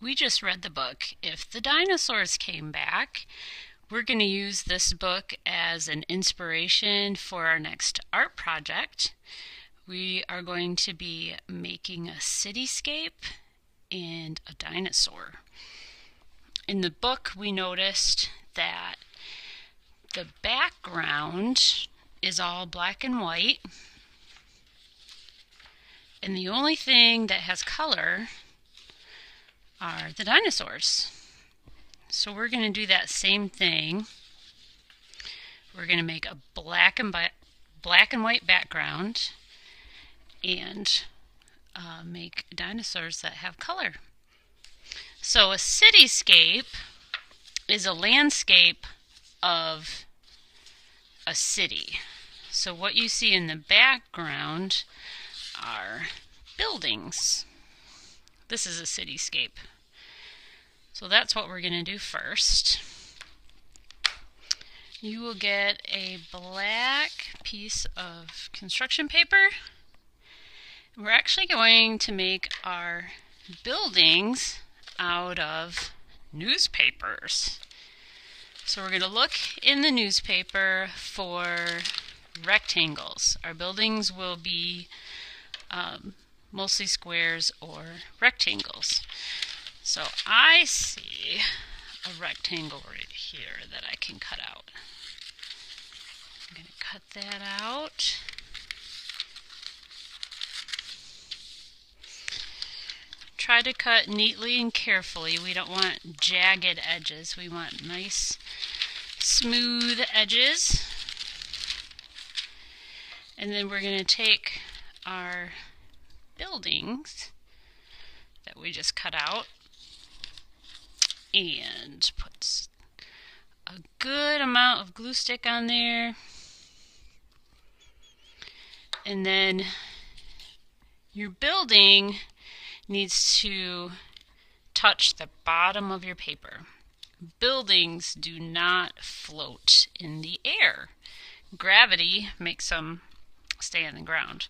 We just read the book If the Dinosaurs Came Back. We're going to use this book as an inspiration for our next art project. We are going to be making a cityscape and a dinosaur. In the book, we noticed that the background is all black and white, and the only thing that has color are the dinosaurs. So we're going to do that same thing. We're going to make a black and white background and make dinosaurs that have color. So a cityscape is a landscape of a city. So what you see in the background are buildings. This is a cityscape. So that's what we're going to do first. You will get a black piece of construction paper. We're actually going to make our buildings out of newspapers. So we're going to look in the newspaper for rectangles. Our buildings will be mostly squares or rectangles. So I see a rectangle right here that I can cut out. I'm going to cut that out. Try to cut neatly and carefully. We don't want jagged edges. We want nice, smooth edges. And then we're going to take our buildings that we just cut out and put a good amount of glue stick on there. And then your building needs to touch the bottom of your paper. Buildings do not float in the air. Gravity makes them stay on the ground.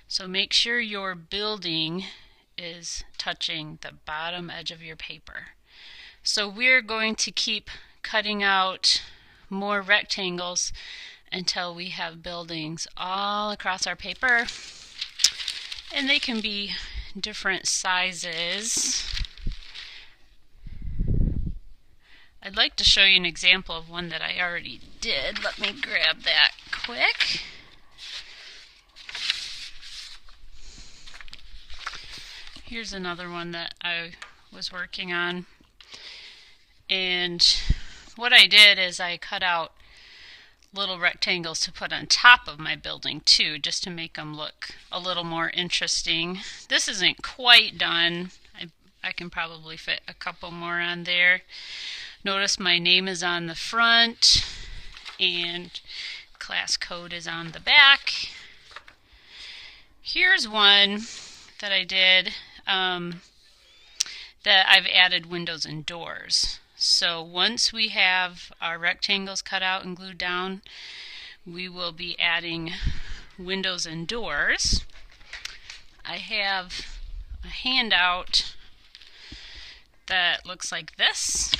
So make sure your building is touching the bottom edge of your paper. So we're going to keep cutting out more rectangles until we have buildings all across our paper. And they can be different sizes. I'd like to show you an example of one that I already did. Let me grab that quick. Here's another one that I was working on. And what I did is I cut out little rectangles to put on top of my building too, just to make them look a little more interesting. This isn't quite done. I can probably fit a couple more on there. Notice my name is on the front and class code is on the back. Here's one that I did that I've added windows and doors. So once we have our rectangles cut out and glued down, we will be adding windows and doors. I have a handout that looks like this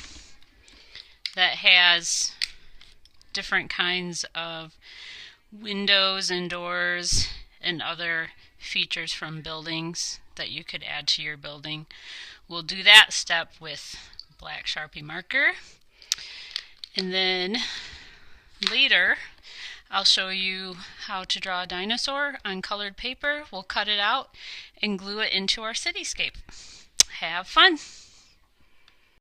that has different kinds of windows and doors and other features from buildings that you could add to your building. We'll do that step with black Sharpie marker, and then later I'll show you how to draw a dinosaur on colored paper. We'll cut it out and glue it into our cityscape. Have fun!